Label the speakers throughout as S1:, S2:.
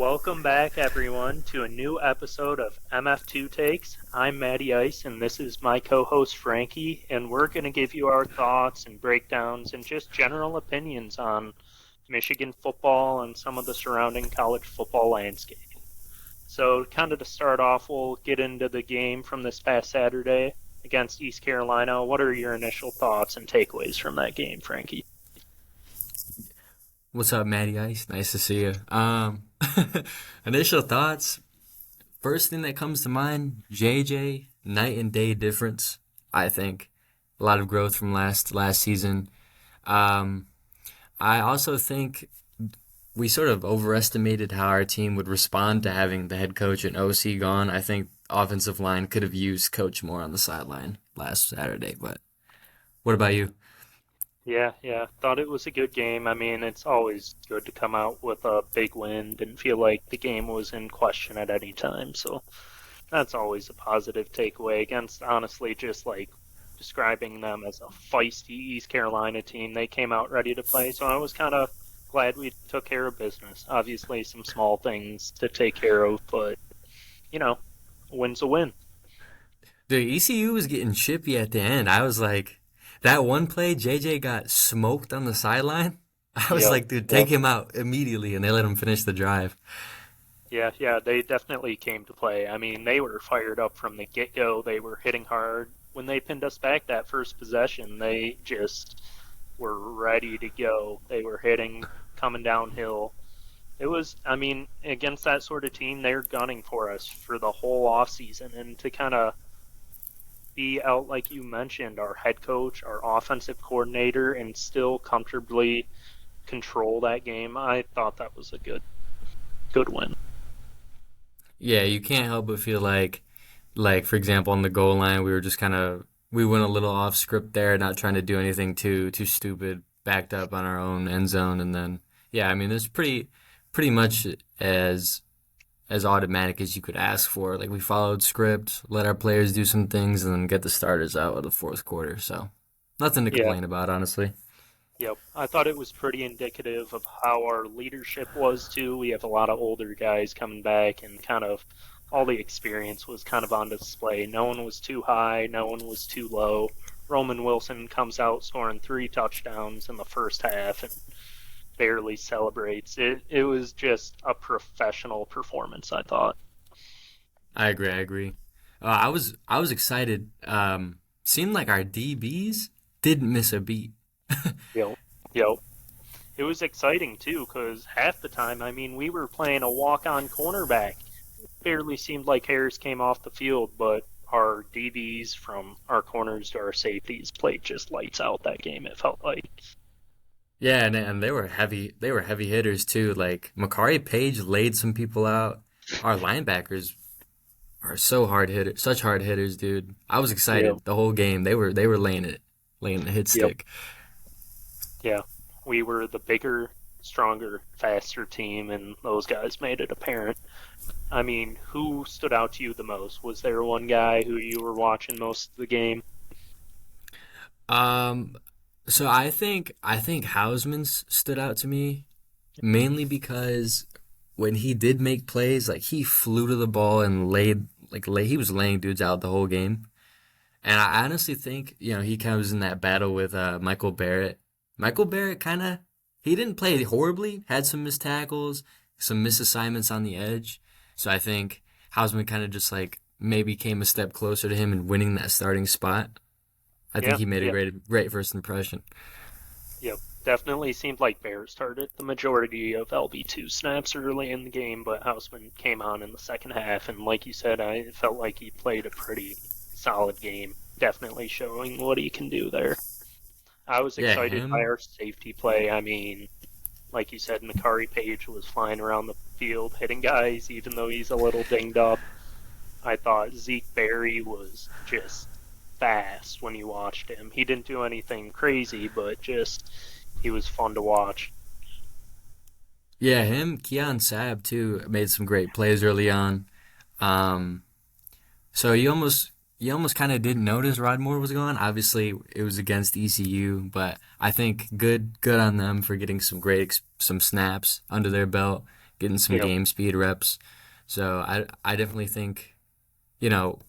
S1: Welcome back, everyone, to a new episode of MF2Takes. I'm Matty Ice, and this is my co host Frankie, and we're going to give you our thoughts and breakdowns and just general opinions on Michigan football and some of the surrounding college football landscape. So, kind of to start off, we'll get into the game from this past Saturday against East Carolina. What are your initial thoughts and takeaways from that game, Frankie?
S2: What's up, Matty Ice? Nice to see you. Initial thoughts. First thing that comes to mind, JJ, night and day difference. I think a lot of growth from last season. Um, I also think we sort of overestimated how our team would respond to having the head coach and OC gone. I think offensive line could have used coach more on the sideline last Saturday. But what about you?
S1: Yeah. Thought it was a good game. I mean, it's always good to come out with a big win. Didn't feel like the game was in question at any time. So that's always a positive takeaway against, honestly, just like describing them as a feisty East Carolina team. They came out ready to play. So I was kind of glad we took care of business. Obviously, some small things to take care of, but, you know, a win's a win.
S2: The ECU was getting chippy at the end. I was like, that one play, JJ got smoked on the sideline. I was
S1: Yep.
S2: like, dude, take
S1: Yep.
S2: him out immediately, and they let him finish the drive.
S1: Yeah, they definitely came to play. I mean, they were fired up from the get-go. They were hitting hard. When they pinned us back that first possession, they just were ready to go. They were hitting, coming downhill. It was, I mean, against that sort of team, they're gunning for us for the whole off season, and to kind of be out, like you mentioned, our head coach, our offensive coordinator, and still comfortably control that game, I thought that was a good win.
S2: Yeah, you can't help but feel like for example, on the goal line, we were just kind of we went a little off script there, not trying to do anything too stupid, backed up on our own end zone, and then yeah, I mean, it's pretty much as automatic as you could ask for. Like we followed script, let our players do some things, and then get the starters out of the fourth quarter. So nothing to
S1: Yeah,
S2: complain about, honestly.
S1: yep. I thought it was pretty indicative of how our leadership was too. We have a lot of older guys coming back, and kind of all the experience was kind of on display. No one was too high, no one was too low. Roman Wilson comes out scoring 3 touchdowns in the first half and barely celebrates. It was just a professional performance, I thought.
S2: I agree. I was excited. Seemed like our DBs didn't miss a beat.
S1: Yep. Yep. It was exciting too, because half the time, I mean, we were playing a walk-on cornerback. Barely seemed like Harris came off the field, but our DBs from our corners to our safeties played just lights out that game, it felt like.
S2: Yeah, and they were heavy hitters too. Like Makari Page laid some people out. Our linebackers are such hard hitters, dude. I was
S1: Yeah,
S2: excited the whole game. They were laying the hit
S1: yep,
S2: stick.
S1: yeah. We were the bigger, stronger, faster team, and those guys made it apparent. I mean, who stood out to you the most? Was there one guy who you were watching most of the game?
S2: Um, so I think Hausman's stood out to me mainly because when he did make plays, like he flew to the ball and he was laying dudes out the whole game. And I honestly think, he kind of was in that battle with Michael Barrett. Michael Barrett he didn't play horribly, had some missed tackles, some misassignments on the edge. So I think Hausman kind of just like maybe came a step closer to him in winning that starting spot. I think
S1: Yeah,
S2: he made a
S1: yeah.
S2: great first impression.
S1: Yep, definitely seemed like Bear started the majority of LB2 snaps early in the game, but Houseman came on in the second half, and like you said, I felt like he played a pretty solid game, definitely showing what he can do there. I was
S2: Yeah,
S1: excited by
S2: him.
S1: our safety play. I mean, like you said, Makari Page was flying around the field hitting guys, even though he's a little dinged up. I thought Zeke Berry was just fast when you watched him. He didn't do anything crazy, but just he was fun to watch.
S2: Yeah, him. Keon Sabb too made some great plays early on. Um, so you almost kind of didn't notice Rodmore was gone. Obviously, it was against ECU, but I think good on them for getting some snaps under their belt. getting some
S1: Yep.
S2: game speed reps. So I definitely think, you know,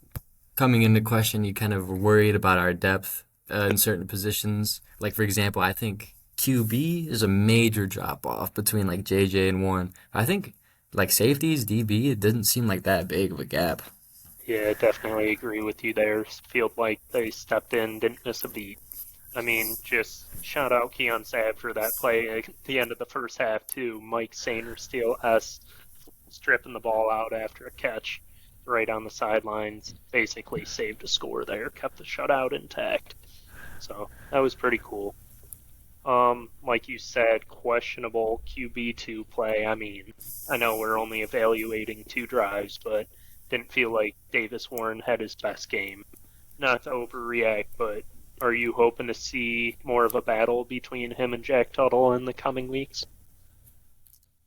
S2: coming into question, you kind of were worried about our depth in certain positions. Like for example, I think QB is a major drop off between like JJ and Warren. I think like safeties, DB, it doesn't seem like that big of a gap.
S1: Yeah, definitely agree with you there. Feel like they stepped in, didn't miss a beat. I mean, just shout out Keon Sabb for that play at the end of the first half too. Mike Sainer steal S stripping the ball out after a catch right on the sidelines. Basically saved a score there, kept the shutout intact. So that was pretty cool. Like you said, questionable QB2 play. I mean, I know we're only evaluating 2 drives, but didn't feel like Davis Warren had his best game. Not to overreact, but are you hoping to see more of a battle between him and Jack Tuttle in the coming weeks?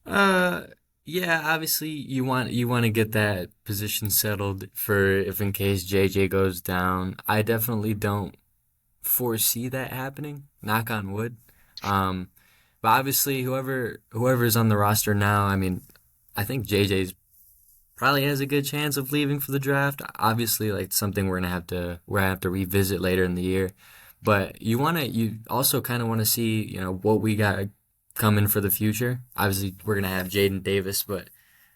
S2: Uh, yeah, obviously you want to get that position settled for if in case JJ goes down. I definitely don't foresee that happening. Knock on wood. Um, but obviously whoever's on the roster now, I mean, I think JJ's probably has a good chance of leaving for the draft. Obviously, like something we're gonna have to revisit later in the year. But you also kind of want to see what we got coming for the future. Obviously, we're gonna have Jaden Davis, but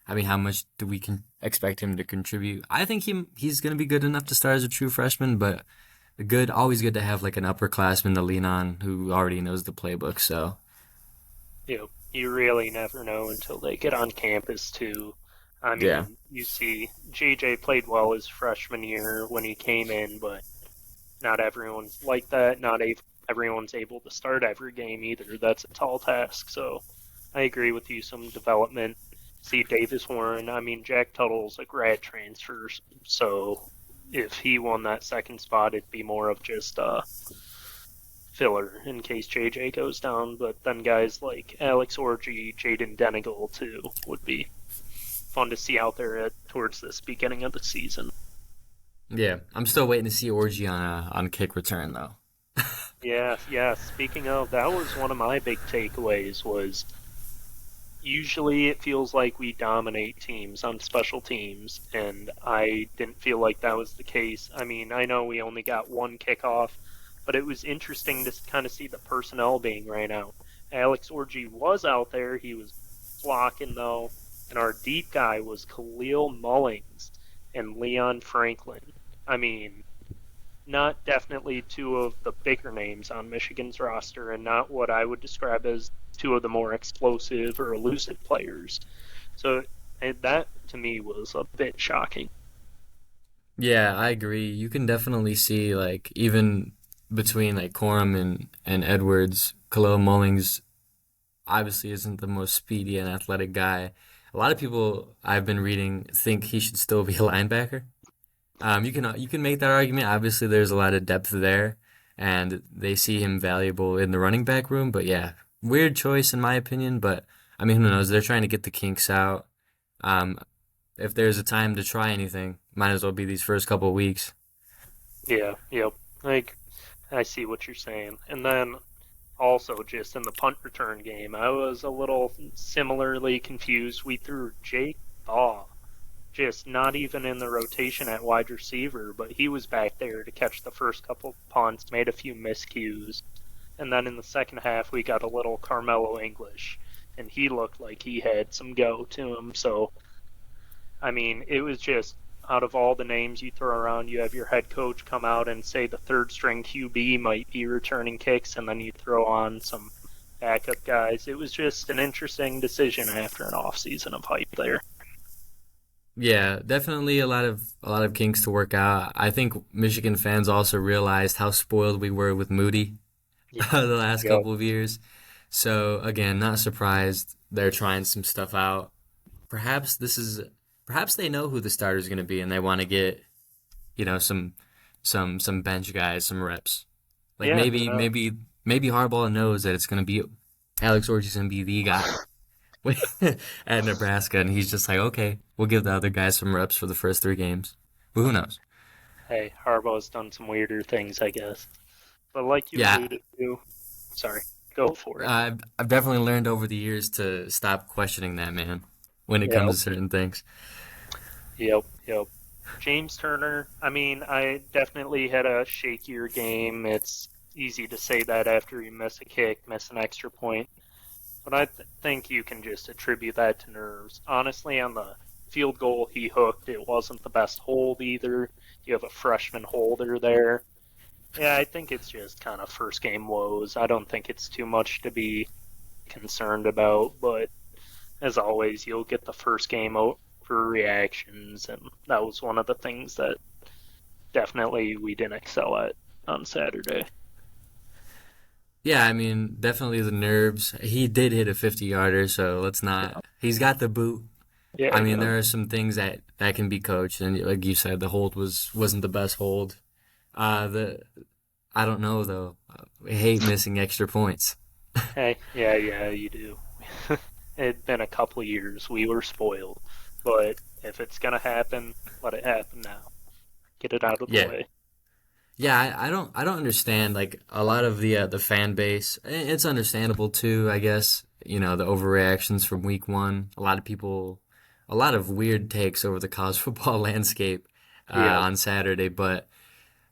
S2: I mean, how much do we can expect him to contribute? I think he's gonna be good enough to start as a true freshman, but always good to have like an upperclassman to lean on who already knows the playbook. So
S1: You really never know until they get on campus too. I
S2: yeah.
S1: mean, you see, JJ played well his freshman year when he came in, but not everyone's like that. Not everyone's able to start every game either. That's a tall task. So I agree with you. Some development. See Davis Warren. I mean, Jack Tuttle's a grad transfer, so if he won that second spot, it'd be more of just filler in case JJ goes down. But then guys like Alex Orji, Jaden Denigal too would be fun to see out there towards this beginning of the season.
S2: Yeah, I'm still waiting to see Orgy on kick return though.
S1: Yeah, yeah. Speaking of, that was one of my big takeaways was usually it feels like we dominate teams on special teams, and I didn't feel like that was the case. I mean, I know we only got one kickoff, but it was interesting to kind of see the personnel being ran out. Alex Orji was out there, he was blocking though, and our deep guy was Khalil Mullings and Leon Franklin. I mean, not definitely two of the bigger names on Michigan's roster, and not what I would describe as two of the more explosive or elusive players. So and that to me was a bit shocking.
S2: Yeah, I agree. You can definitely see like even between like Corum and Edwards, Khalil Mullings obviously isn't the most speedy and athletic guy. A lot of people I've been reading think he should still be a linebacker. You can make that argument. Obviously, there's a lot of depth there, and they see him valuable in the running back room. But yeah, weird choice in my opinion. But I mean, who knows? They're trying to get the kinks out. Um, if there's a time to try anything, might as well be these first couple of weeks.
S1: Yeah, yep. Like I see what you're saying. And then also just in the punt return game, I was a little similarly confused. We threw Jake Baugh just not even in the rotation at wide receiver, but he was back there to catch the first couple punts, made a few miscues, and then in the second half we got a little Carmelo English, and he looked like he had some go to him. So I mean, it was just out of all the names you throw around, you have your head coach come out and say the third string QB might be returning kicks, and then you throw on some backup guys. It was just an interesting decision after an off season of hype there.
S2: Yeah, definitely a lot of kinks to work out. I think Michigan fans also realized how spoiled we were with Moody
S1: Yeah.
S2: the last
S1: Yep.
S2: couple of years. So again, not surprised they're trying some stuff out. Perhaps they know who the starter is going to be and they want to get some bench guys some reps. Like
S1: Yeah, who
S2: maybe
S1: knows?
S2: maybe Harbaugh knows that it's going to be Alex Orji's going to be the guy at Nebraska, and he's just like, okay, we'll give the other guys some reps for the first 3 games. But who knows?
S1: Hey, Harbaugh's done some weirder things, I guess. But like you
S2: Yeah,
S1: alluded to, sorry, go for it.
S2: I've definitely learned over the years to stop questioning that man. when it
S1: Yep,
S2: comes to certain things.
S1: yep. James Turner, I mean, I definitely had a shakier game. It's easy to say that after you miss a kick, miss an extra point. But think you can just attribute that to nerves. Honestly, on the field goal he hooked, it wasn't the best hold either. You have a freshman holder there. Yeah, I think it's just kind of first game woes. I don't think it's too much to be concerned about, but as always, you'll get the first game overreactions, and that was one of the things that definitely we didn't excel at on Saturday.
S2: Yeah, I mean, definitely the nerves. He did hit a 50-yarder, so let's not. He's got the boot.
S1: Yeah,
S2: I mean,
S1: yeah,
S2: there are some things that can be coached, and like you said, the hold wasn't the best hold. The I don't know though. I hate missing extra points.
S1: hey, yeah, you do. It'd been a couple of years. We were spoiled, but if it's gonna happen, let it happen now. Get it out of the
S2: Yeah,
S1: way.
S2: yeah. I don't understand like a lot of the fan base. It's understandable too, I guess. You know, the overreactions from week one. A lot of people, a lot of weird takes over the college football landscape
S1: Yep,
S2: on Saturday. But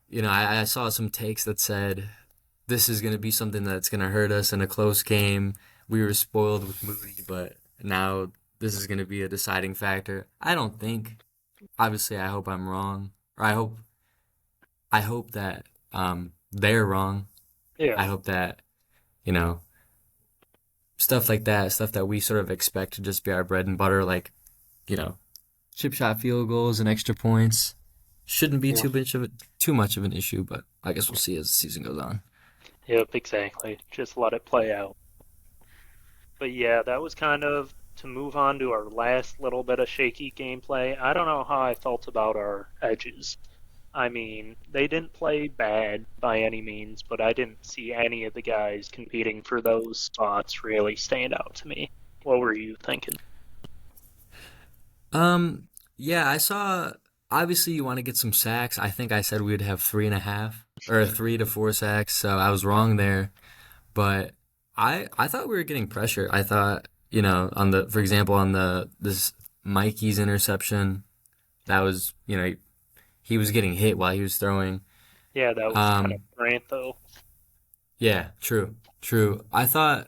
S2: you know, I saw some takes that said this is going to be something that's going to hurt us in a close game. We were spoiled with Moody, but now this is going to be a deciding factor. I don't think. Obviously, I hope I'm wrong, or I hope that they're wrong.
S1: yeah,
S2: I hope that you know stuff like that, stuff that we sort of expect to just be our bread and butter, like you know chip shot field goals and extra points, shouldn't be
S1: yeah.
S2: too much of an issue. But I guess we'll see as the season goes on.
S1: Yep, exactly. Just let it play out. But yeah, that was kind of to move on to our last little bit of shaky gameplay. I don't know how I felt about our edges. I mean, they didn't play bad by any means, but I didn't see any of the guys competing for those spots really stand out to me. What were you thinking?
S2: Yeah, I saw. Obviously, you want to get some sacks. I think I said we'd have 3.5 or 3 to 4 sacks, so I was wrong there. But I thought we were getting pressure. I thought on the for example on the this Mikey's interception that was he was getting hit while he was throwing.
S1: Yeah, that was kind of
S2: Um,
S1: Grant though.
S2: yeah, true. I thought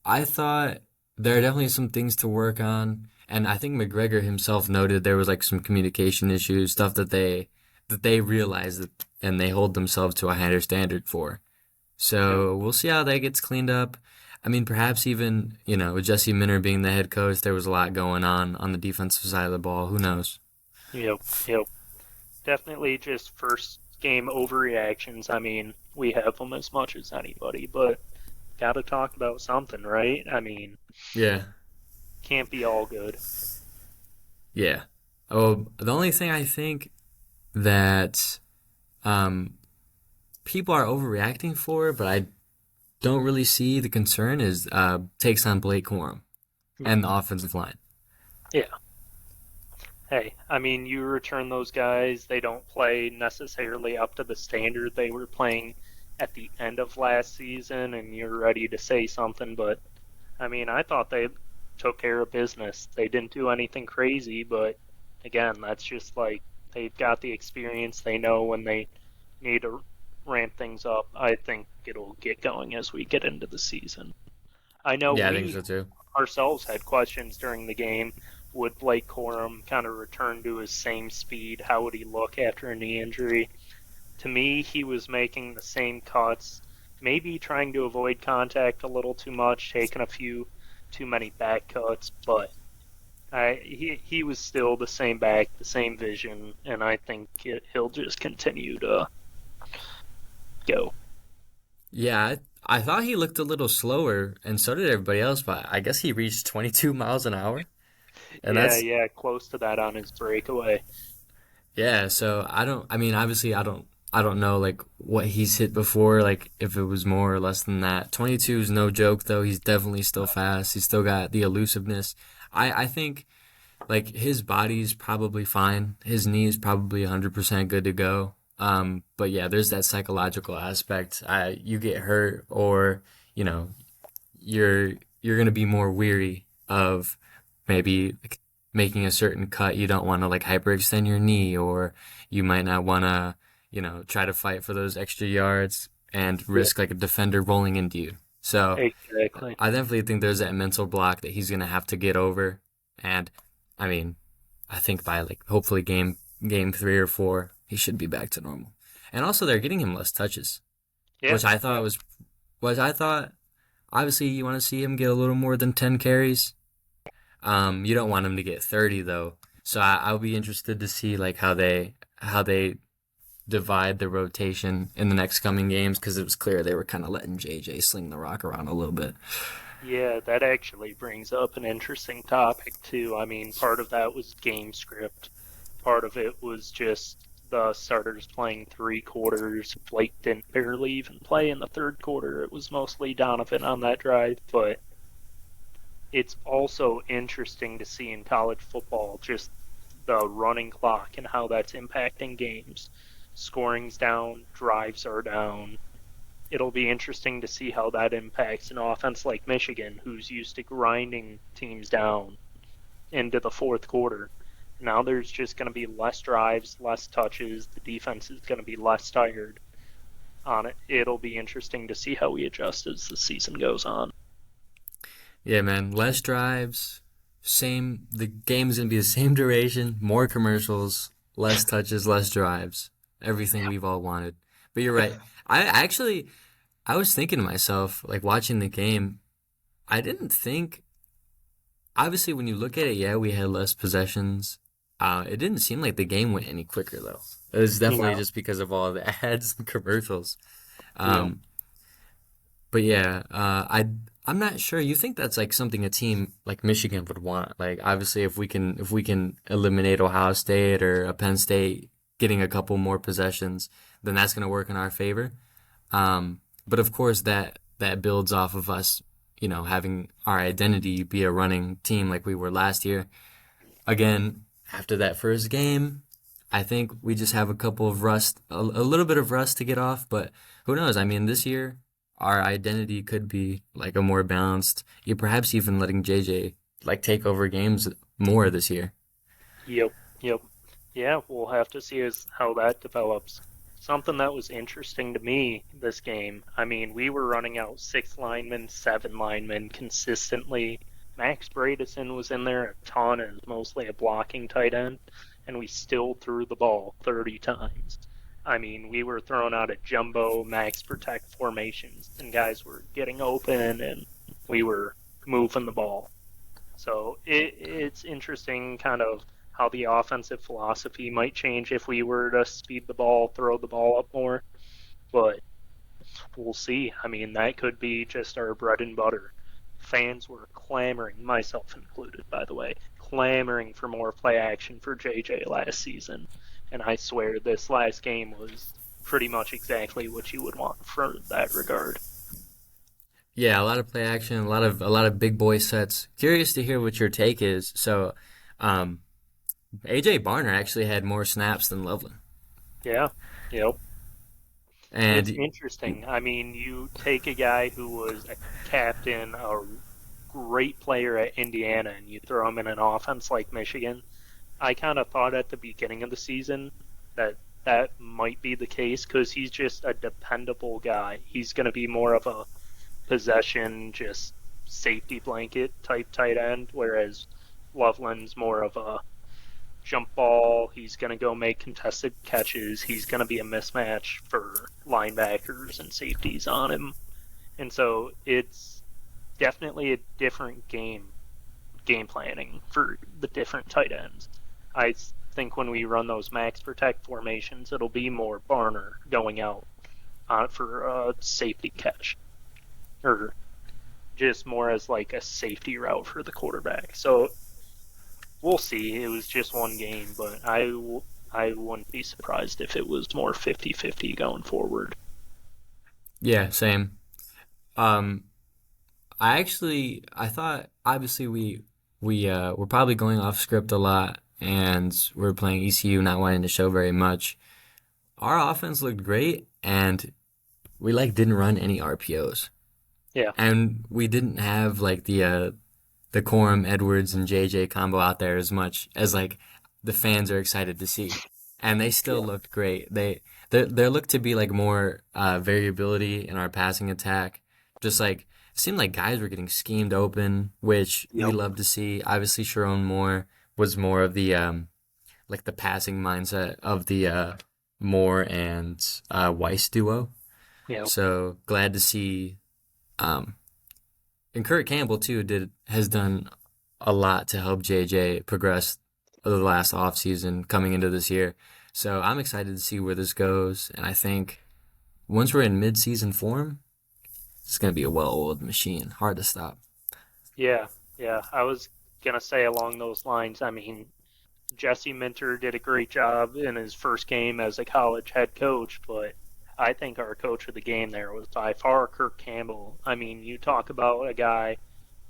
S2: there are definitely some things to work on, and I think McGregor himself noted there was like some communication issues, stuff that they realized that, and they hold themselves to a higher standard for.
S1: Yep.
S2: So we'll see how that gets cleaned up. I mean, perhaps even with Jesse Minter being the head coach, there was a lot going on the defensive side of the ball. Who knows?
S1: Yep. Definitely just first game overreactions. I mean, we have them as much as anybody, but got to talk about something, right? I mean,
S2: Yeah,
S1: can't be all good.
S2: yeah. Oh, the only thing I think that um, people are overreacting for, but I don't really see the concern is takes on Blake Corum and the offensive line.
S1: Yeah. Hey, I mean, you return those guys, they don't play necessarily up to the standard they were playing at the end of last season, and you're ready to say something, but I mean, I thought they took care of business. They didn't do anything crazy, but again, that's just like they've got the experience. They know when they need to ramp things up. I think it'll get going as we get into the season. I know
S2: Yeah, I think
S1: we
S2: so too.
S1: ourselves had questions during the game. Would Blake Corum kind of return to his same speed? How would he look after a knee injury? To me, he was making the same cuts, maybe trying to avoid contact a little too much, taking a few too many back cuts, but he was still the same back, the same vision, and I think he'll just continue to go.
S2: Yeah, I thought he looked a little slower, and so did everybody else. But I guess he reached 22 miles an hour, and that's
S1: Yeah, close to that on his breakaway.
S2: yeah. So I don't. I mean, obviously, I don't know like what he's hit before, like if it was more or less than that. 22 is no joke, though. He's definitely still fast. He's still got the elusiveness. I think like his body's probably fine. His knee is probably 100% good to go. But yeah, there's that psychological aspect. You get hurt, or you know, you're gonna be more weary of maybe like making a certain cut, you don't want to like hyperextend your knee, or you might not want to, try to fight for those extra yards and
S1: Yeah,
S2: risk like a defender rolling into you. So
S1: exactly.
S2: I definitely think there's that mental block that he's gonna have to get over. And I mean, I think by like hopefully game 3 or 4, he should be back to normal. And also they're getting him less touches,
S1: Yeah,
S2: which I
S1: yeah,
S2: thought was I thought obviously you want to see him get a little more than 10 carries. You don't want him to get 30 though. So I'll be interested to see like how they divide the rotation in the next coming games because it was clear they were kind of letting JJ sling the rock around a little bit.
S1: yeah. That actually brings up an interesting topic too. I mean, part of that was game script. Part of it was just the starters playing 3 quarters. Blake didn't barely even play in the third quarter. It was mostly Donovan on that drive, but it's also interesting to see in college football just the running clock and how that's impacting games. Scoring's down, drives are down. It'll be interesting to see how that impacts an offense like Michigan, who's used to grinding teams down into the fourth quarter. Now there's just going to be less drives, less touches. The defense is going to be less tired on it. It'll be interesting to see how we adjust as the season goes on.
S2: Yeah, man, less drives, same. The game's gonna be the same duration, more commercials, less touches, less drives. Everything we've all wanted. But you're right. I was thinking to myself, like watching the game, I didn't think. Obviously, when you look at it, yeah, we had less possessions. It didn't seem like the game went any quicker though. It was definitely
S1: No.
S2: just because of all the ads and commercials.
S1: Yep.
S2: Um, But yeah, I'm not sure. You think that's like something a team like Michigan would want? Like obviously, if we can eliminate Ohio State or a Penn State getting a couple more possessions, then that's going to work in our favor. But of course, that builds off of us, having our identity be a running team like we were last year. Again, after that first game, I think we just have a couple of rust, a little bit of rust to get off, but who knows? I mean, this year, our identity could be like a more balanced, you perhaps even letting JJ like take over games more this year.
S1: Yep. Yep. Yeah, we'll have to see how that develops. Something that was interesting to me this game, I mean, we were running out 6 linemen, 7 linemen consistently. Max Bradison was in there a ton as mostly a blocking tight end, and we still threw the ball 30 times. I mean, we were throwing out a jumbo max protect formations, and guys were getting open, and we were moving the ball. So it's interesting kind of how the offensive philosophy might change if we were to speed the ball, throw the ball up more. But we'll see. I mean, that could be just our bread and butter. Fans were clamoring, myself included, by the way, clamoring for more play action for JJ last season. And I swear this last game was pretty much exactly what you would want for that regard.
S2: Yeah, a lot of play action, a lot of big boy sets. Curious to hear what your take is. So, um, AJ Barner actually had more snaps than Loveland,
S1: Yeah, yep. It's
S2: and
S1: interesting. I mean, you take a guy who was a captain, a great player at Indiana, and you throw him in an offense like Michigan. I kind of thought at the beginning of the season that that might be the case because he's just a dependable guy. He's going to be more of a possession, just safety blanket type tight end, whereas Loveland's more of a jump ball. He's going to go make contested catches. He's going to be a mismatch for linebackers and safeties on him. And so it's definitely a different game planning for the different tight ends. I think when we run those max protect formations, it'll be more Barner going out for a safety catch or just more as like a safety route for the quarterback. So we'll see. It was just one game, but I wouldn't be surprised if it was more 50-50 going forward.
S2: yeah, same. Um, I thought obviously we we're probably going off script a lot, and we're playing ECU, not wanting to show very much. Our offense looked great, and we like didn't run any RPOs,
S1: Yeah.
S2: and we didn't have like the Corum, Edwards, and JJ combo out there as much as like the fans are excited to see. And they still
S1: Yeah.
S2: looked great. There looked to be like more variability in our passing attack. Just like it seemed like guys were getting schemed open, which we
S1: Yep.
S2: love to see. Obviously, Sharon Moore was more of the like the passing mindset of the Moore and Weiss duo.
S1: Yep.
S2: So glad to see. Um, and Kurt Campbell too did has done a lot to help JJ progress the last offseason coming into this year. So I'm excited to see where this goes, and I think once we're in mid-season form, it's going to be a well-oiled machine. Hard to stop.
S1: Yeah. Yeah. I was gonna say along those lines. I mean, Jesse Minter did a great job in his first game as a college head coach, but I think our coach of the game there was by far Kirk Campbell. I mean, you talk about a guy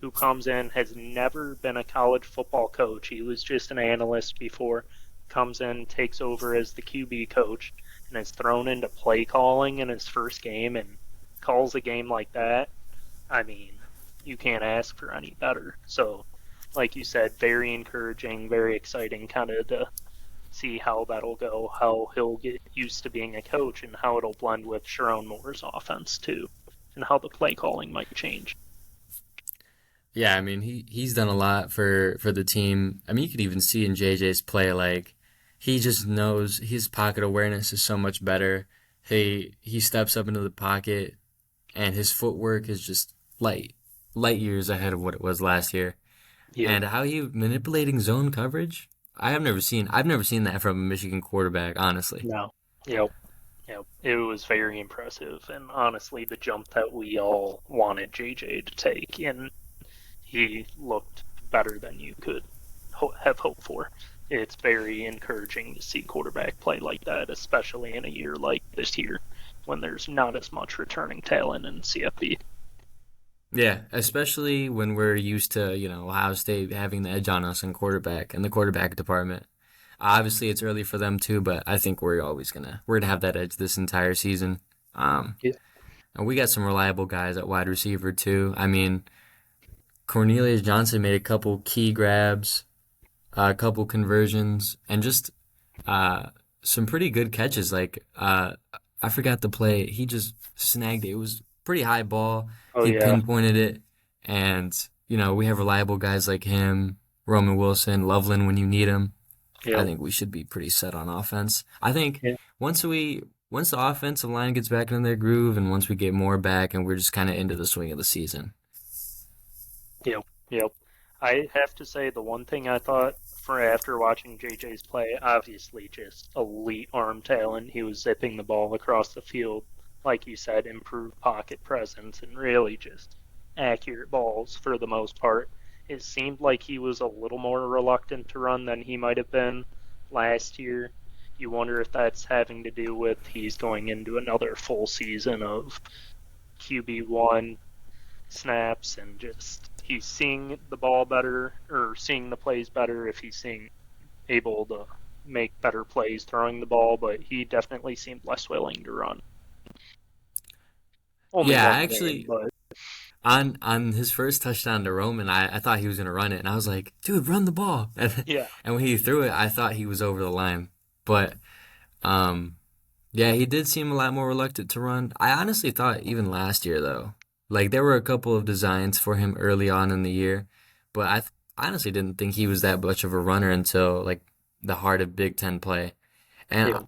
S1: who comes in, has never been a college football coach. He was just an analyst before, comes in, takes over as the QB coach, and is thrown into play calling in his first game and calls a game like that. I mean, you can't ask for any better. So, like you said, very encouraging, very exciting kind of to see how that'll go, how he'll get used to being a coach, and how it'll blend with Sharon Moore's offense too, and how the play calling might change.
S2: Yeah, I mean he's done a lot for the team. I mean you could even see in JJ's play like he just knows his pocket awareness is so much better. He steps up into the pocket and his footwork is just light years ahead of what it was last year.
S1: Yep.
S2: And how he manipulating zone coverage, I've never seen that from a Michigan quarterback, honestly.
S1: No. Yep. Yep. It was very impressive, and honestly, the jump that we all wanted JJ to take, and he looked better than you could have hoped for. It's very encouraging to see quarterback play like that, especially in a year like this year when there's not as much returning talent in CFB.
S2: Yeah, especially when we're used to, Ohio State having the edge on us in quarterback and the quarterback department. Obviously, it's early for them too, but I think we're gonna have that edge this entire season. Um,
S1: Yeah.
S2: and we got some reliable guys at wide receiver too. I mean, Cornelius Johnson made a couple key grabs, a couple conversions, and just uh, some pretty good catches. Like I forgot the play. He just snagged it. It was pretty high ball.
S1: Oh
S2: He
S1: yeah.
S2: pinpointed it, and we have reliable guys like him, Roman Wilson, Loveland when you need him. I
S1: Yep.
S2: think we should be pretty set on offense. I think
S1: Yeah.
S2: once the offensive line gets back in their groove, and once we get more back, and we're just kind of into the swing of the season.
S1: Yep. Yep. I have to say the one thing I thought for after watching JJ's play, obviously just elite arm talent. He was zipping the ball across the field, like you said, improved pocket presence, and really just accurate balls for the most part. It seemed like he was a little more reluctant to run than he might have been last year. You wonder if that's having to do with he's going into another full season of QB1 snaps and just he's seeing the ball better or seeing the plays better if he's seeing able to make better plays throwing the ball, but he definitely seemed less willing to run. Only
S2: Yeah,
S1: one game,
S2: actually,
S1: but
S2: on his first touchdown to Roman, I thought he was gonna run it, and I was like, dude, run the ball.
S1: yeah,
S2: And when he threw it, I thought he was over the line. But um, yeah, he did seem a lot more reluctant to run. I honestly thought even last year though, like there were a couple of designs for him early on in the year, but honestly didn't think he was that much of a runner until like the heart of Big Ten play. And
S1: yeah,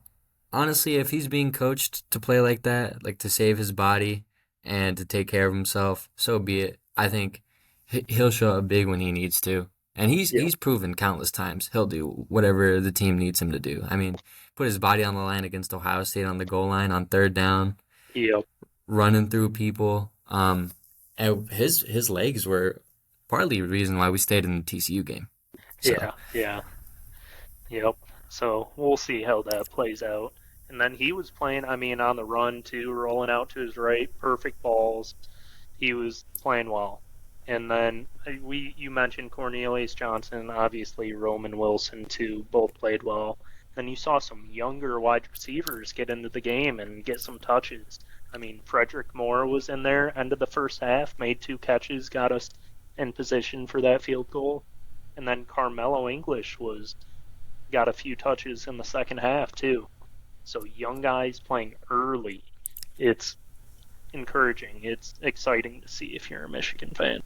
S2: honestly, if he's being coached to play like that, like to save his body and to take care of himself, so be it. I think he'll show up big when he needs to. And
S1: yeah,
S2: he's proven countless times he'll do whatever the team needs him to do. I mean, put his body on the line against Ohio State on the goal line on third down,
S1: yep,
S2: running through people. And his legs were partly the reason why we stayed in the TCU game. So
S1: yeah, yeah, yep. So we'll see how that plays out. And then he was playing, I mean, on the run too, rolling out to his right, perfect balls. He was playing well. And then you mentioned Cornelius Johnson, obviously Roman Wilson too, both played well. Then you saw some younger wide receivers get into the game and get some touches. I mean, Frederick Moore was in there end of the first half, made two catches, got us in position for that field goal. And then Carmelo English was got a few touches in the second half too. So young guys playing early, it's encouraging. It's exciting to see if you're a Michigan fan.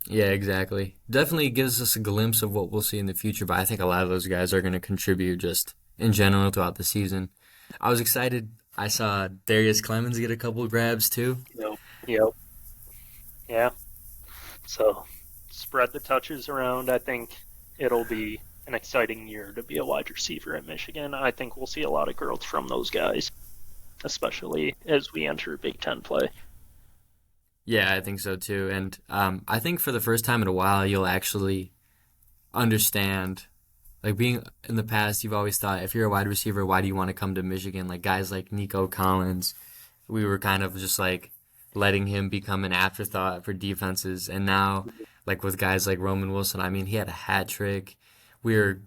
S2: Yeah, exactly. Definitely gives us a glimpse of what we'll see in the future, but I think a lot of those guys are going to contribute just in general throughout the season. I was excited. I saw Darius Clemens get a couple of grabs too.
S1: Yep. Yep. Yeah. So spread the touches around. I think it'll be an exciting year to be a wide receiver at Michigan. I think we'll see a lot of growth from those guys, especially as we enter Big Ten play.
S2: Yeah, I think so too. And I think for the first time in a while, you'll actually understand. Like being in the past, you've always thought if you're a wide receiver, why do you want to come to Michigan? Like guys like Nico Collins, we were kind of just like letting him become an afterthought for defenses. And now, like with guys like Roman Wilson, I mean, he had a hat trick. We were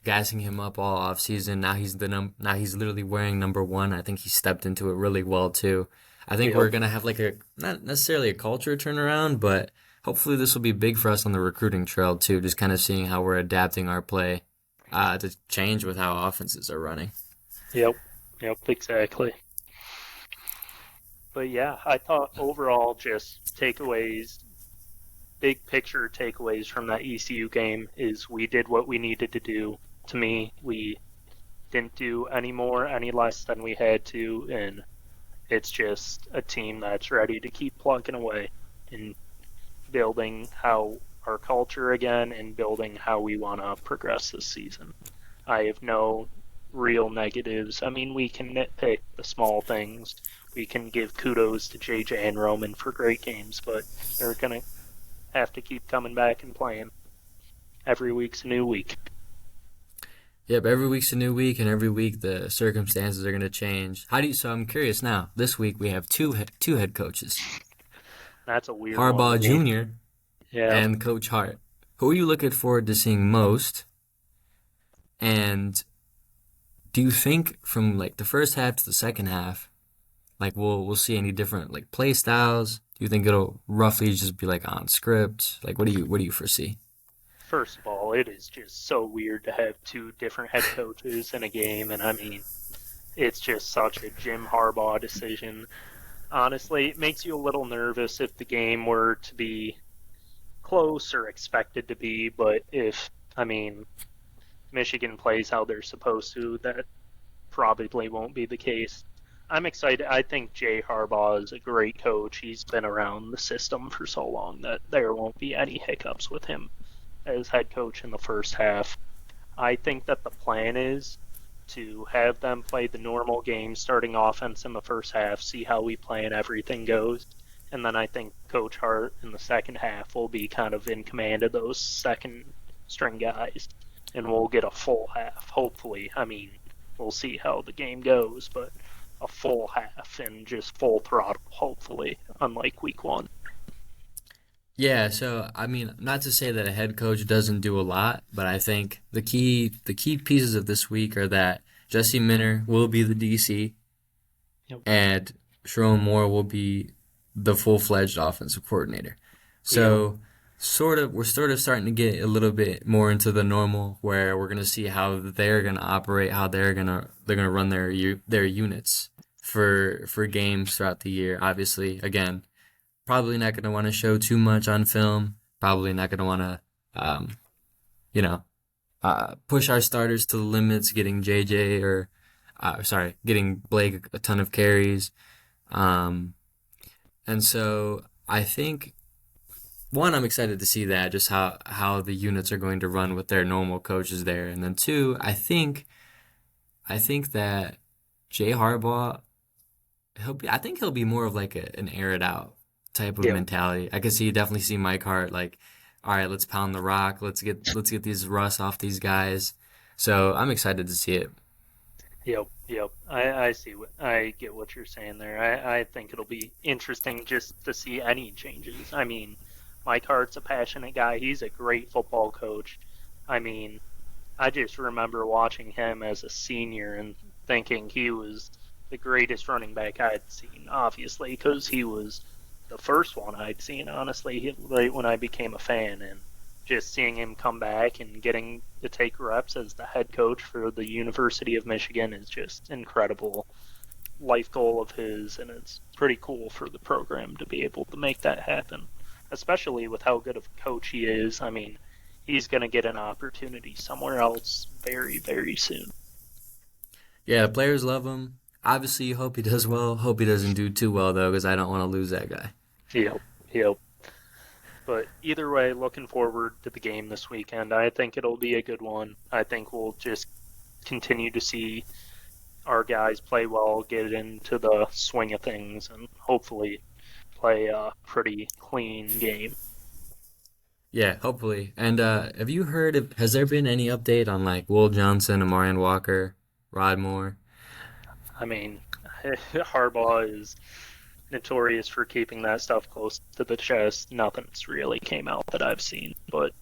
S2: gassing him up all off season. Now he's literally wearing number 1. I think he stepped into it really well too. I think we're
S1: Yep.
S2: gonna have like a not necessarily a culture turnaround, but hopefully this will be big for us on the recruiting trail too. Just kind of seeing how we're adapting our play to change with how offenses are running.
S1: Yep. Yep. Exactly. But yeah, I thought overall just takeaways, big picture takeaways from that ECU game is we did what we needed to do. To me, we didn't do any more, any less than we had to, and it's just a team that's ready to keep plugging away and building how our culture again and building how we want to progress this season. I have no real negatives. I mean, we can nitpick the small things. We can give kudos to JJ and Roman for great games, but they're going to have to keep coming back and playing. Every week's a new week.
S2: Yep, every week's a new week, and every week the circumstances are going to change. How do you? So I'm curious now. This week we have two head coaches,
S1: That's a weird one to
S2: Harbaugh
S1: me.
S2: Jr.
S1: Yeah.
S2: and Coach Hart. Who are you looking forward to seeing most? And do you think from like the first half to the second half, like we'll see any different like play styles? Do you think it'll roughly just be like on script? Like what do you foresee?
S1: First of all, it is just so weird to have two different head coaches in a game, and I mean, it's just such a Jim Harbaugh decision. Honestly, it makes you a little nervous if the game were to be close or expected to be, but if, I mean, Michigan plays how they're supposed to, that probably won't be the case. I'm excited. I think Jay Harbaugh is a great coach. He's been around the system for so long that there won't be any hiccups with him as head coach in the first half. I think that the plan is to have them play the normal game starting offense in the first half, see how we play and everything goes. And then I think Coach Hart in the second half will be kind of in command of those second string guys. And we'll get a full half, hopefully. I mean, we'll see how the game goes, but a full half and just full throttle, hopefully, unlike week 1.
S2: Yeah, so I mean, not to say that a head coach doesn't do a lot, but I think the key pieces of this week are that Jesse Minter will be the DC
S1: Yep.
S2: and Sharon Moore will be the full-fledged offensive coordinator.
S1: Yep.
S2: So we're sort of starting to get a little bit more into the normal where we're gonna see how they're gonna operate, how they're gonna run their units for games throughout the year. Obviously, again, probably not going to want to show too much on film. Probably not going to want to, you know, push our starters to the limits, getting JJ or, getting Blake a ton of carries. Um, and so I think, one, I'm excited to see that, just how the units are going to run with their normal coaches there. And then two, I think that Jay Harbaugh, I think he'll be more of like an air it out type of
S1: Yep.
S2: mentality. I could definitely see Mike Hart like, all right, let's pound the rock. Let's get these rust off these guys. So I'm excited to see it.
S1: Yep, yep. I see I get what you're saying there. I think it'll be interesting just to see any changes. I mean, Mike Hart's a passionate guy. He's a great football coach. I mean, I just remember watching him as a senior and thinking he was the greatest running back I'd seen, obviously, because he was the first one I'd seen, honestly, right when I became a fan. And just seeing him come back and getting to take reps as the head coach for the University of Michigan is just incredible life goal of his, and it's pretty cool for the program to be able to make that happen, especially with how good of a coach he is. I mean, he's going to get an opportunity somewhere else very, very soon.
S2: Yeah, players love him. Obviously, you hope he does well. Hope he doesn't do too well though, because I don't want to lose that guy.
S1: Yep, yep. But either way, looking forward to the game this weekend. I think it'll be a good one. I think we'll just continue to see our guys play well, get into the swing of things, and hopefully play a pretty clean game.
S2: Yeah, hopefully. And have you heard of? Has there been any update on like Will Johnson, Amarian Walker, Rod Moore?
S1: I mean, Harbaugh is notorious for keeping that stuff close to the chest. Nothing's really came out that I've seen. But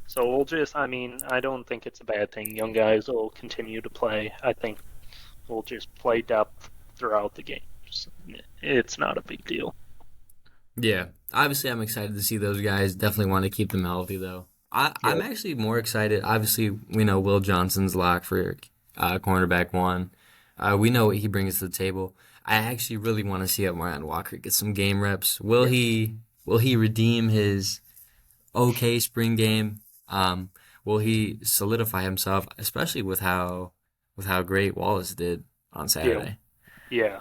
S1: so we'll just, I mean, I don't think it's a bad thing. Young guys will continue to play. I think we'll just play depth throughout the games. It's not a big deal.
S2: Yeah, obviously, I'm excited to see those guys. Definitely want to keep them healthy though. I'm
S1: Yep.
S2: actually more excited. Obviously, we know Will Johnson's lock for cornerback one. We know what he brings to the table. I actually really want to see Amarian Walker get some game reps.
S1: Yeah.
S2: Will he redeem his okay spring game? Will he solidify himself, especially with how great Wallace did on
S1: Yeah.
S2: Saturday?
S1: Yeah.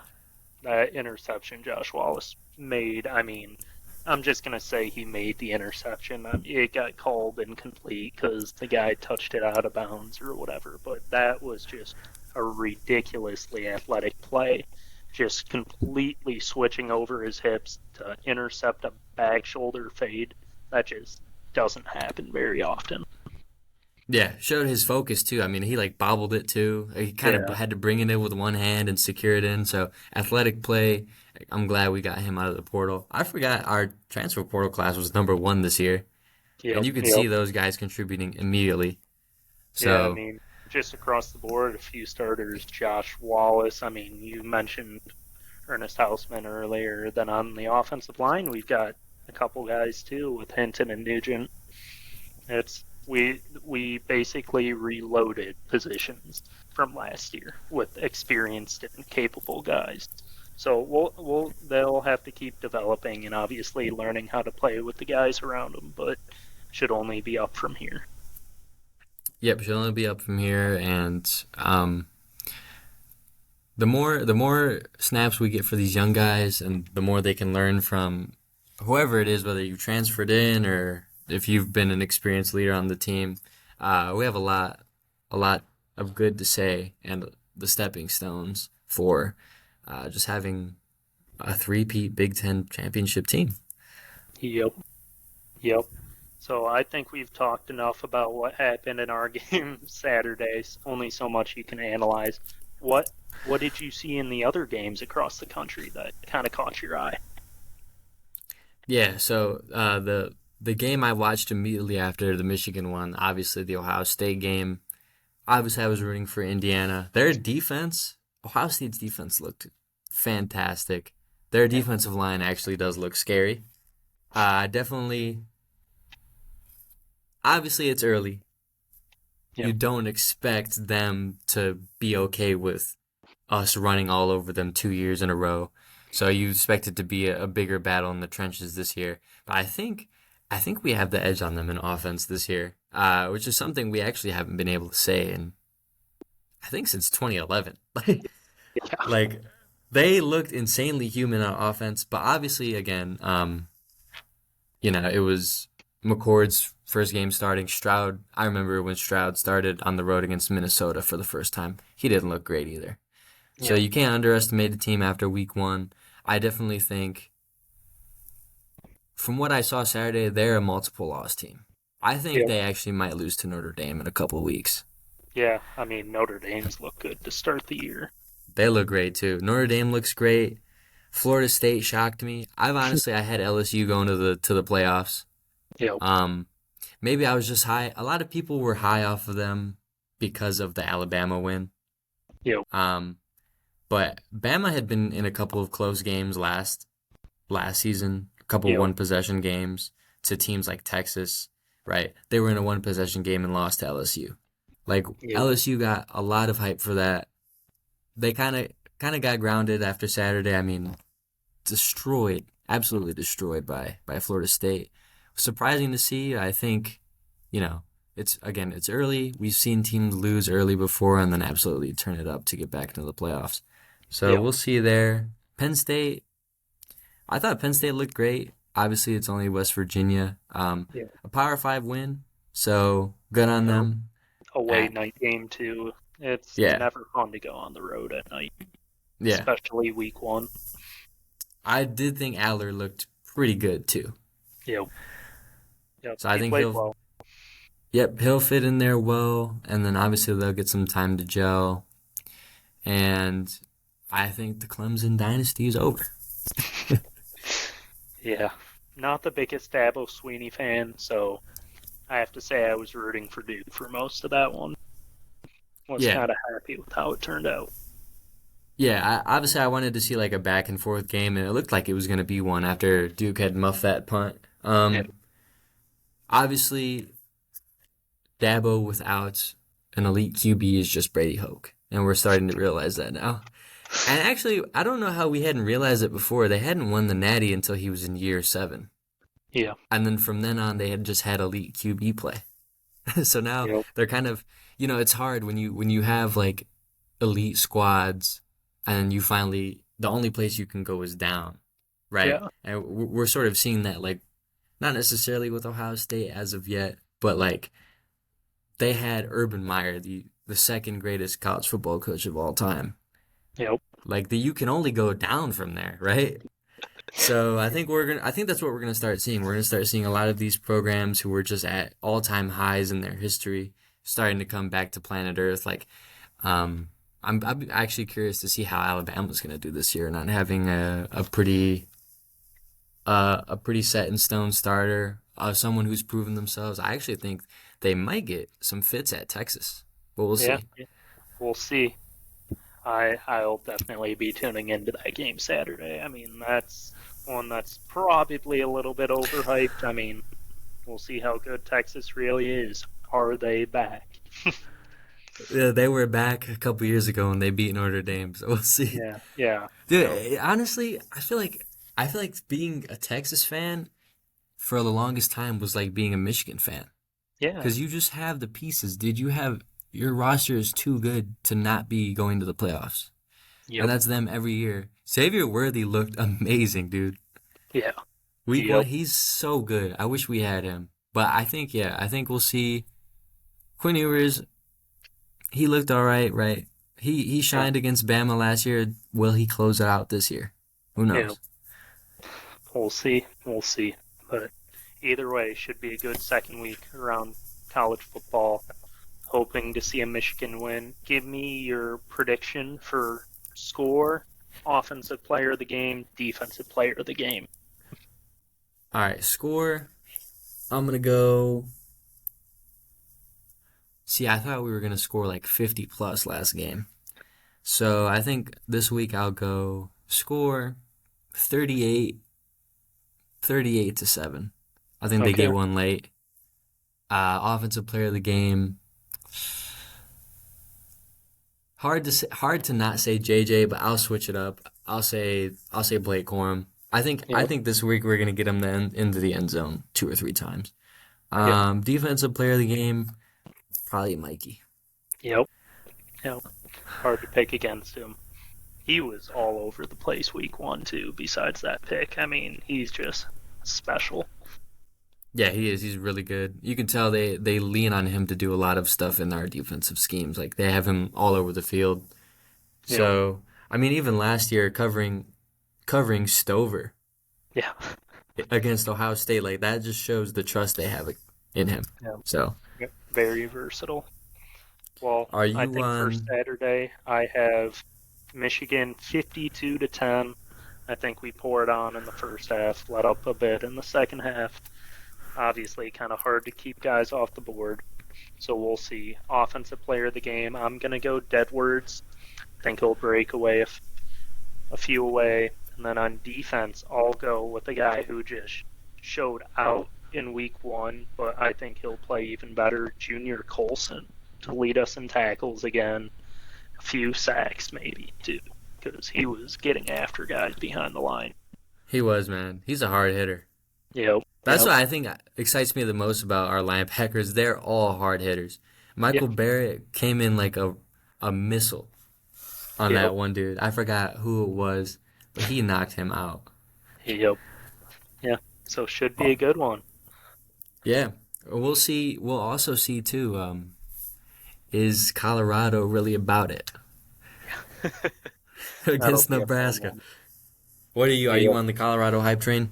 S1: That interception Josh Wallace made, I mean, I'm just going to say he made the interception. It got called incomplete because the guy touched it out of bounds or whatever, but that was just a ridiculously athletic play. Just completely switching over his hips to intercept a back shoulder fade. That just doesn't happen very often.
S2: Yeah, showed his focus too. I mean, he like bobbled it too. He kind of
S1: Yeah.
S2: had to bring it in with one hand and secure it in. So athletic play. I'm glad we got him out of the portal. I forgot our transfer portal class was number one this year, and
S1: Yep.
S2: you could
S1: Yep.
S2: see those guys contributing immediately.
S1: Yeah, I
S2: So
S1: mean, just across the board, a few starters. Josh Wallace. I mean, you mentioned Ernest Hausman earlier. Then on the offensive line, we've got a couple guys too with Hinton and Nugent. It's we basically reloaded positions from last year with experienced and capable guys. So they'll have to keep developing and obviously learning how to play with the guys around them, but should only be up from here.
S2: yep, she'll only be up from here, and the more snaps we get for these young guys, and the more they can learn from whoever it is, whether you transferred in or if you've been an experienced leader on the team, we have a lot of good to say and the stepping stones for just having a three-peat Big Ten championship team.
S1: Yep. Yep. So I think we've talked enough about what happened in our game Saturday. Only so much you can analyze. What what did you see in the other games across the country that kind of caught your eye?
S2: Yeah, so the game I watched immediately after the Michigan one, obviously the Ohio State game. Obviously, I was rooting for Indiana. Their defense, Ohio State's defense looked fantastic. Their
S1: Yeah.
S2: defensive line actually does look scary. Definitely, obviously, it's early. You
S1: Yep.
S2: don't expect them to be okay with us running all over them 2 years in a row. So you expect it to be a bigger battle in the trenches this year. But I think we have the edge on them in offense this year, which is something we actually haven't been able to say in I think since 2011.
S1: Yeah.
S2: Like they looked insanely human on offense, but obviously again, it was McCord's first game starting. Stroud, I remember when Stroud started on the road against Minnesota for the first time. He didn't look great either. So
S1: Yep.
S2: you can't underestimate the team after week one. I definitely think, from what I saw Saturday, they're a multiple loss team. I think
S1: Yep.
S2: they actually might lose to Notre Dame in a couple of weeks.
S1: Yeah. I mean, Notre Dame's look good to start the year.
S2: They look great too. Notre Dame looks great. Florida State shocked me. I had LSU going to the playoffs.
S1: Yep.
S2: Um, Maybe I was just high. A lot of people were high off of them because of the Alabama win.
S1: Yep.
S2: But Bama had been in a couple of close games last season, couple
S1: Yep.
S2: one possession games to teams like Texas, right? They were in a one possession game and lost to LSU. Like
S1: Yep.
S2: LSU got a lot of hype for that. They kind of got grounded after Saturday. I mean, destroyed, absolutely destroyed by Florida State. Surprising to see. I think, you know, it's early. We've seen teams lose early before and then absolutely turn it up to get back into the playoffs. So
S1: Yep.
S2: we'll see there. Penn State, I thought Penn State looked great. Obviously, it's only West Virginia.
S1: Yep.
S2: A Power Five win, so good on
S1: Yep.
S2: them.
S1: Away
S2: Uh,
S1: night game too. It's
S2: yeah,
S1: never fun to go on the road at night,
S2: yeah.
S1: especially week one.
S2: I did think Adler looked pretty good too.
S1: Yep. Yep.
S2: So I
S1: He
S2: think
S1: played well.
S2: he'll fit in there well, and then obviously they'll get some time to gel. And I think the Clemson dynasty is over.
S1: Yeah. Not the biggest Dabo Sweeney fan, so I have to say I was rooting for Duke for most of that one. Was
S2: Yeah,
S1: kind of happy with how it turned out.
S2: yeah. Obviously, I wanted to see like a back and forth game, and it looked like it was going to be one after Duke had muffed that punt.
S1: Yeah.
S2: Obviously, Dabo without an elite QB is just Brady Hoke, and we're starting to realize that now. And actually, I don't know how we hadn't realized it before. They hadn't won the Natty until he was in year 7,
S1: Yeah.
S2: and then from then on, they had just had elite QB play. So now
S1: Yep.
S2: they're kind of, it's hard when you have like elite squads, and you finally the only place you can go is down, right?
S1: Yeah.
S2: And we're sort of seeing that, like, not necessarily with Ohio State as of yet, but like they had Urban Meyer, the second greatest college football coach of all time.
S1: Yep.
S2: Like you can only go down from there, right? So I think that's what we're gonna start seeing. We're gonna start seeing a lot of these programs who were just at all time highs in their history starting to come back to planet Earth. Like, I'm actually curious to see how Alabama's gonna do this year, not having a pretty set in stone starter, someone who's proven themselves. I actually think they might get some fits at Texas, but we'll
S1: Yeah.
S2: see.
S1: We'll see. I'll definitely be tuning into that game Saturday. I mean, that's one that's probably a little bit overhyped. I mean, we'll see how good Texas really is. Are they back?
S2: Yeah, they were back a couple years ago and they beat Notre Dame, so we'll see.
S1: Yeah. Yeah.
S2: Dude,
S1: Yep.
S2: honestly, I feel like being a Texas fan for the longest time was like being a Michigan fan
S1: Yeah.
S2: because you just have the pieces. Dude, you have your roster is too good to not be going to the playoffs, and
S1: Yep.
S2: that's them every year. Xavier Worthy looked amazing, dude.
S1: Yeah.
S2: Week one,
S1: Yep.
S2: he's so good. I wish we had him, but I think we'll see. Quinn Ewers, he looked all right, right? He
S1: Yeah.
S2: shined against Bama last year. Will he close it out this year? Who
S1: Yeah.
S2: knows?
S1: We'll see. We'll see. But either way, should be a good second week around college football. Hoping to see a Michigan win. Give me your prediction for score, offensive player of the game, defensive player of the game.
S2: All right, score. I'm gonna go. See, I thought we were gonna score like 50 plus last game. So I think this week I'll go score 38, 38-7. I think they
S1: Okay.
S2: get one late. Offensive player of the game. Hard to not say JJ, but I'll switch it up. I'll say Blake Corum. I
S1: Yep.
S2: think this week we're gonna get him into the end zone 2 or 3 times.
S1: Yep.
S2: Defensive player of the game, probably Mikey.
S1: Yep. Yep. Hard to pick against him. He was all over the place week one too. Besides that pick, I mean, he's just special.
S2: Yeah, he is. He's really good. You can tell they lean on him to do a lot of stuff in our defensive schemes. Like they have him all over the field.
S1: Yep.
S2: So I mean, even last year covering Stover
S1: Yeah.
S2: against Ohio State, like that just shows the trust they have in him.
S1: Yep.
S2: So
S1: Yep. Very versatile. Well,
S2: are
S1: I
S2: you
S1: think for
S2: on?
S1: Saturday I have Michigan 52-10. I think we pour it on in the first half, let up a bit in the second half. Obviously, kind of hard to keep guys off the board. So we'll see. Offensive player of the game, I'm going to go Deadwards. I think he'll break away a few away. And then on defense, I'll go with a guy who just showed out in week one, but I think he'll play even better, Junior Colson, to lead us in tackles again. A few sacks maybe, too, because he was getting after guys behind the line.
S2: He was, man. He's a hard hitter.
S1: Yep,
S2: That's
S1: yep,
S2: what I think excites me the most about our linebackers. They're all hard hitters.
S1: yep,
S2: Michael Barrett came in like a missile on
S1: yep,
S2: that one dude. I forgot who it was, but he knocked him out.
S1: yep, yeah. So should be a good one.
S2: Yeah. We'll see. We'll also see too. Is Colorado really about it
S1: That'll
S2: against
S1: be a fun
S2: Nebraska?
S1: one.
S2: What are you? Are you
S1: Yep.
S2: on the Colorado hype train?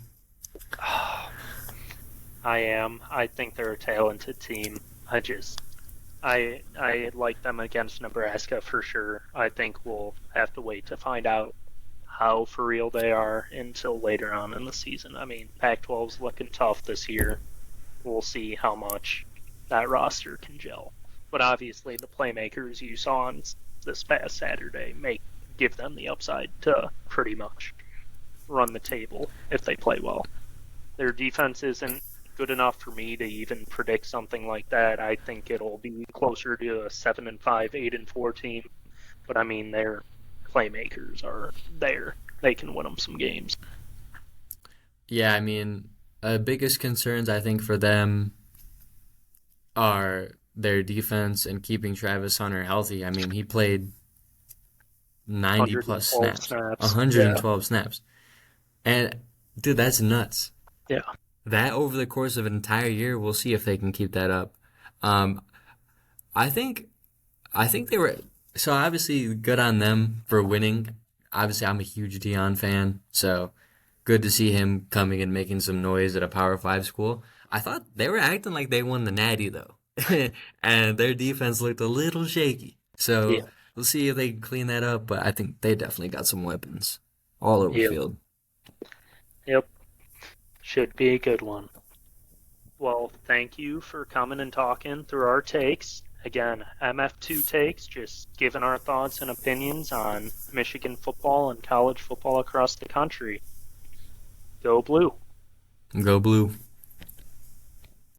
S1: I am. I think they're a talented team. I like them against Nebraska for sure. I think we'll have to wait to find out how for real they are until later on in the season. I mean, Pac-12's looking tough this year. We'll see how much that roster can gel. But obviously, the playmakers you saw on this past Saturday give them the upside to pretty much run the table if they play well. Their defense isn't good enough for me to even predict something like that. I think it'll be closer to a 7-5, 8-4 team. But I mean, their playmakers are there. They can win them some games.
S2: Yeah, I mean, biggest concerns I think for them are their defense and keeping Travis Hunter healthy. I mean, he played 90 plus
S1: 112
S2: snaps,
S1: snaps. Yeah,
S2: 112 snaps. And dude, that's nuts.
S1: yeah,
S2: That over the course of an entire year, we'll see if they can keep that up. Um, I think I think they were so obviously good on them for winning. Obviously, I'm a huge Dion fan, so good to see him coming and making some noise at a Power Five school. I thought they were acting like they won the Natty though, and their defense looked a little shaky. So
S1: yeah,
S2: we'll see if they can clean that up. But I think they definitely got some weapons all over the
S1: yep,
S2: field.
S1: yep. Should be a good one. Well, thank you for coming and talking through our takes. Again, MF2Takes, just giving our thoughts and opinions on Michigan football and college football across the country. Go Blue.
S2: Go blue.